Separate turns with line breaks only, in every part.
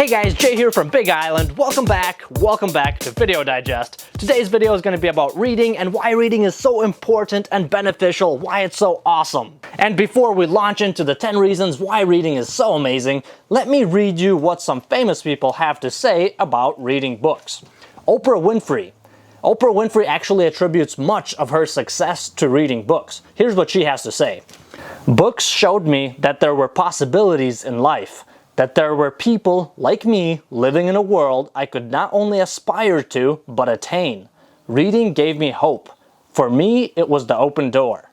Hey guys, Jay here from Big Island. Welcome back to Video Digest. Today's video is going to be about reading and why reading is so important and beneficial, why it's so awesome. And before we launch into the 10 reasons why reading is so amazing, let me read you what some famous people have to say about reading books. Oprah Winfrey. Oprah Winfrey actually attributes much of her success to reading books. Here's what she has to say. Books showed me that there were possibilities in life, that there were people like me living in a world I could not only aspire to, but attain. Reading gave me hope. For me, it was the open door.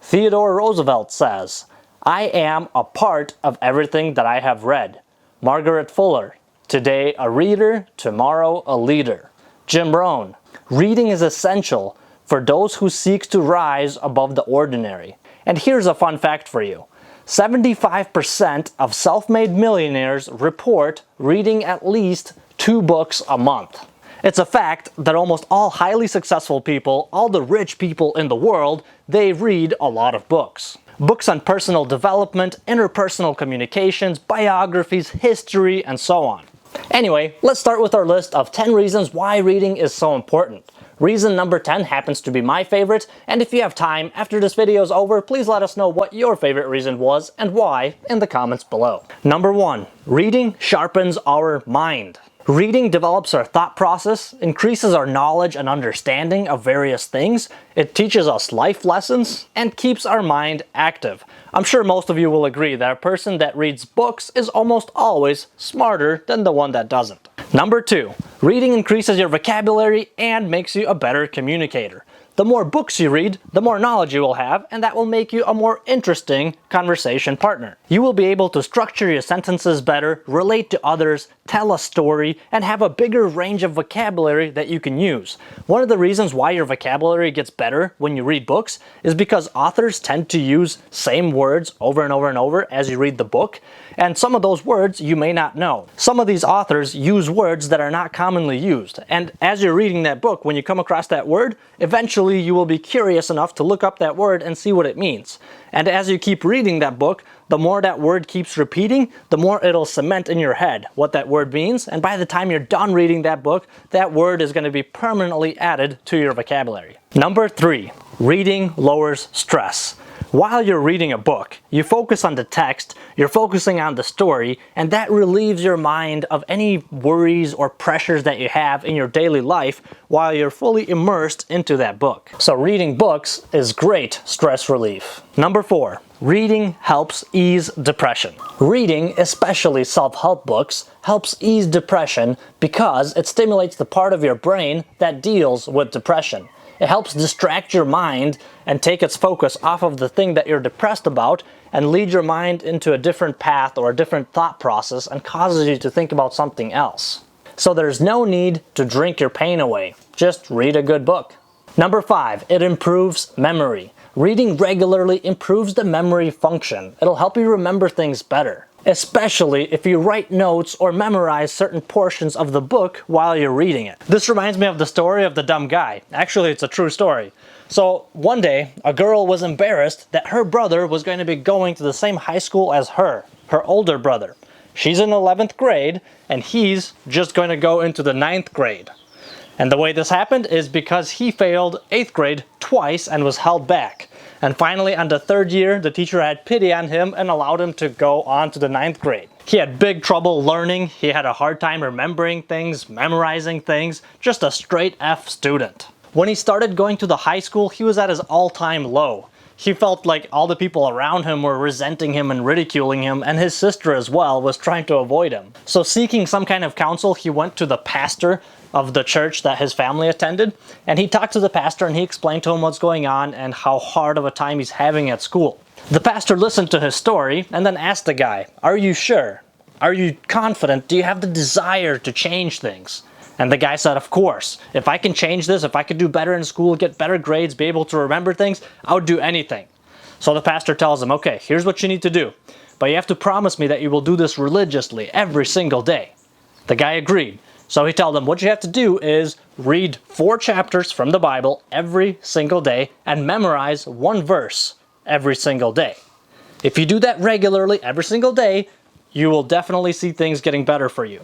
Theodore Roosevelt says, I am a part of everything that I have read. Margaret Fuller, today a reader, tomorrow a leader. Jim Rohn, reading is essential for those who seek to rise above the ordinary. And here's a fun fact for you. 75% of self-made millionaires report reading at least 2 books a month. It's a fact that almost all highly successful people, all the rich people in the world, they read a lot of books. Books on personal development, interpersonal communications, biographies, history, and so on. Anyway, let's start with our list of 10 reasons why reading is so important. Reason number 10 happens to be my favorite, and if you have time after this video is over, please let us know what your favorite reason was and why in the comments below. Number 1. Reading sharpens our mind. Reading develops our thought process, increases our knowledge and understanding of various things, it teaches us life lessons, and keeps our mind active. I'm sure most of you will agree that a person that reads books is almost always smarter than the one that doesn't. Number 2. Reading increases your vocabulary and makes you a better communicator. The more books you read, the more knowledge you will have, and that will make you a more interesting conversation partner. You will be able to structure your sentences better, relate to others, tell a story, and have a bigger range of vocabulary that you can use. One of the reasons why your vocabulary gets better when you read books is because authors tend to use same words over and over and over as you read the book, and some of those words you may not know. Some of these authors use words that are not commonly used, and as you're reading that book, when you come across that word, eventually you will be curious enough to look up that word and see what it means. And as you keep reading that book, the more that word keeps repeating, the more it'll cement in your head what that word means, and by the time you're done reading that book, that word is going to be permanently added to your vocabulary. Number 3. Reading lowers stress. While you're reading a book, you focus on the text, you're focusing on the story, and that relieves your mind of any worries or pressures that you have in your daily life while you're fully immersed into that book. So reading books is great stress relief. Number 4. Reading helps ease depression. Reading, especially self-help books, helps ease depression because it stimulates the part of your brain that deals with depression. It helps distract your mind and take its focus off of the thing that you're depressed about and lead your mind into a different path or a different thought process and causes you to think about something else. So there's no need to drink your pain away. Just read a good book. Number 5. It improves memory. Reading regularly improves the memory function. It'll help you remember things better, especially if you write notes or memorize certain portions of the book while you're reading it. This reminds me of the story of the dumb guy. Actually, it's a true story. So one day, a girl was embarrassed that her brother was going to be going to the same high school as her older brother. She's in 11th grade, and he's just going to go into the 9th grade. And the way this happened is because he failed 8th grade twice and was held back. And finally, on the 3rd year, the teacher had pity on him and allowed him to go on to the 9th grade. He had big trouble learning, he had a hard time remembering things, memorizing things, just a straight F student. When he started going to the high school, he was at his all-time low. He felt like all the people around him were resenting him and ridiculing him, and his sister as well was trying to avoid him. So seeking some kind of counsel, he went to the pastor of the church that his family attended, and he talked to the pastor and he explained to him what's going on and how hard of a time he's having at school. The pastor listened to his story and then asked the guy, "Are you sure? Are you confident? Do you have the desire to change things?" And the guy said, "Of course. If I can change this, if I could do better in school, get better grades, be able to remember things, I would do anything." So the pastor tells him, "Okay, here's what you need to do. But you have to promise me that you will do this religiously every single day." The guy agreed. So he told him, what you have to do is read 4 chapters from the Bible every single day and memorize 1 verse every single day. If you do that regularly every single day, you will definitely see things getting better for you.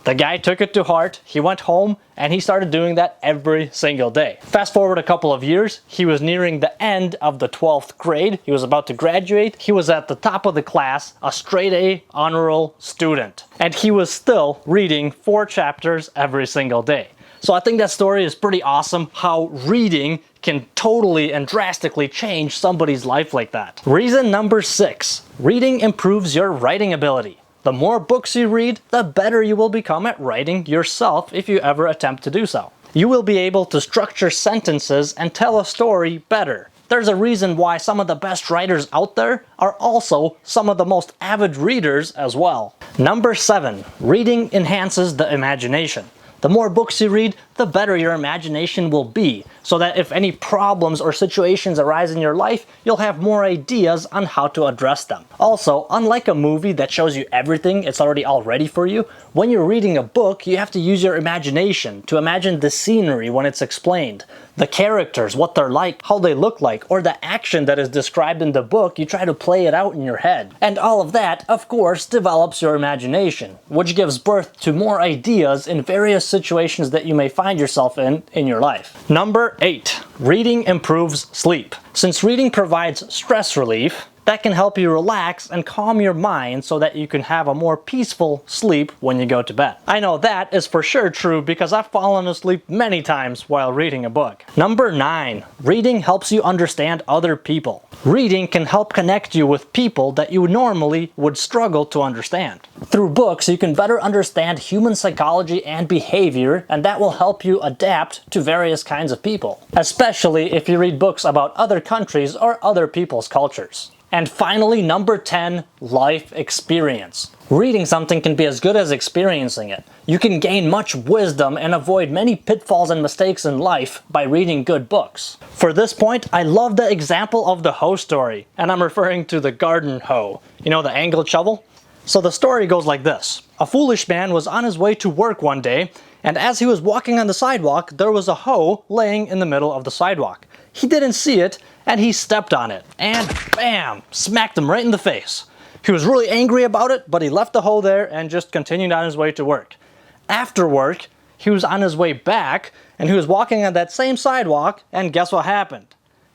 The guy took it to heart, he went home, and he started doing that every single day. Fast forward a couple of years, he was nearing the end of the 12th grade, he was about to graduate, he was at the top of the class, a straight A honor roll student. And he was still reading 4 chapters every single day. So I think that story is pretty awesome, how reading can totally and drastically change somebody's life like that. Reason number 6, reading improves your writing ability. The more books you read, the better you will become at writing yourself if you ever attempt to do so. You will be able to structure sentences and tell a story better. There's a reason why some of the best writers out there are also some of the most avid readers as well. Number 7, reading enhances the imagination. The more books you read, the better your imagination will be, so that if any problems or situations arise in your life, you'll have more ideas on how to address them. Also, unlike a movie that shows you everything, it's already all ready for you, when you're reading a book, you have to use your imagination to imagine the scenery when it's explained, the characters, what they're like, how they look like, or the action that is described in the book, you try to play it out in your head. And all of that, of course, develops your imagination, which gives birth to more ideas in various situations that you may find yourself in your life. Number 8, reading improves sleep. Since reading provides stress relief, that can help you relax and calm your mind so that you can have a more peaceful sleep when you go to bed. I know that is for sure true because I've fallen asleep many times while reading a book. Number 9, reading helps you understand other people. Reading can help connect you with people that you normally would struggle to understand. Through books, you can better understand human psychology and behavior, and that will help you adapt to various kinds of people, especially if you read books about other countries or other people's cultures. And finally, number 10, life experience. Reading something can be as good as experiencing it. You can gain much wisdom and avoid many pitfalls and mistakes in life by reading good books. For this point, I love the example of the hoe story, and I'm referring to the garden hoe. You know, the angled shovel? So the story goes like this. A foolish man was on his way to work one day, and as he was walking on the sidewalk, there was a hoe laying in the middle of the sidewalk. He didn't see it, and he stepped on it, and bam, smacked him right in the face. He was really angry about it, but he left the hoe there and just continued on his way to work. After work, he was on his way back, and he was walking on that same sidewalk, and guess what happened?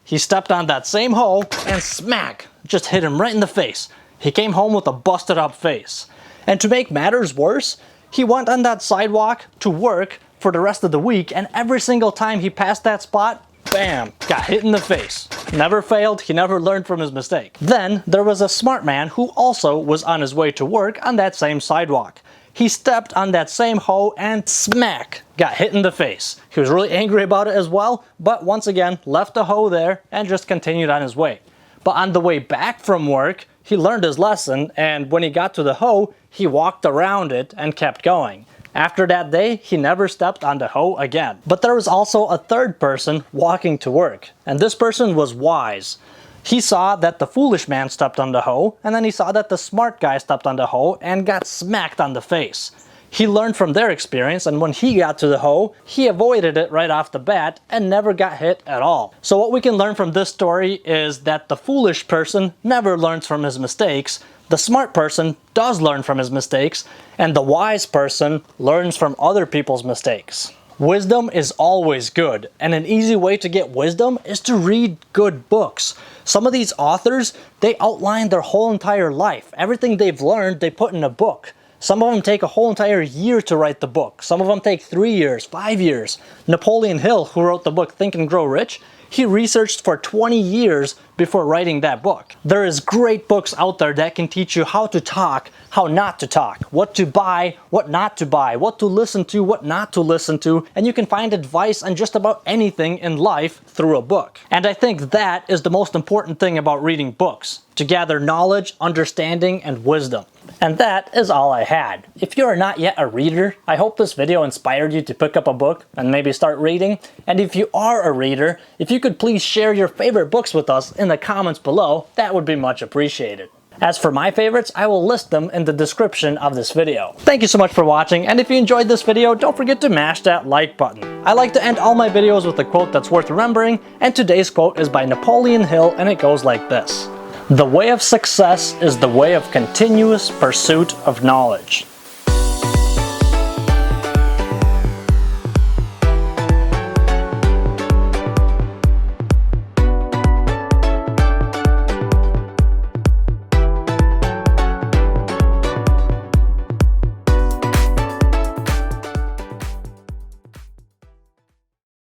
He stepped on that same hoe, and smack, just hit him right in the face. He came home with a busted up face. And to make matters worse, he went on that sidewalk to work for the rest of the week, and every single time he passed that spot, bam, got hit in the face. Never failed, he never learned from his mistake. Then there was a smart man who also was on his way to work on that same sidewalk. He stepped on that same hoe and smack, got hit in the face. He was really angry about it as well, but once again left the hoe there and just continued on his way. But on the way back from work, he learned his lesson, and when he got to the hoe, he walked around it and kept going. After that day, he never stepped on the hoe again. But there was also a third person walking to work, and this person was wise. He saw that the foolish man stepped on the hoe, and then he saw that the smart guy stepped on the hoe and got smacked on the face. He learned from their experience, and when he got to the hoe, he avoided it right off the bat and never got hit at all. So what we can learn from this story is that the foolish person never learns from his mistakes, the smart person does learn from his mistakes, and the wise person learns from other people's mistakes. Wisdom is always good, and an easy way to get wisdom is to read good books. Some of these authors, they outline their whole entire life. Everything they've learned, they put in a book. Some of them take a whole entire year to write the book. Some of them take 3 years, 5 years. Napoleon Hill, who wrote the book Think and Grow Rich, he researched for 20 years before writing that book. There is great books out there that can teach you how to talk, how not to talk, what to buy, what not to buy, what to listen to, what not to listen to, and you can find advice on just about anything in life through a book. And I think that is the most important thing about reading books, to gather knowledge, understanding, and wisdom. And that is all I had. If you are not yet a reader, I hope this video inspired you to pick up a book and maybe start reading. And if you are a reader, if you could please share your favorite books with us in the comments below, that would be much appreciated. As for my favorites, I will list them in the description of this video. Thank you so much for watching, and if you enjoyed this video, don't forget to mash that like button. I like to end all my videos with a quote that's worth remembering, and today's quote is by Napoleon Hill, and it goes like this. The way of success is the way of continuous pursuit of knowledge.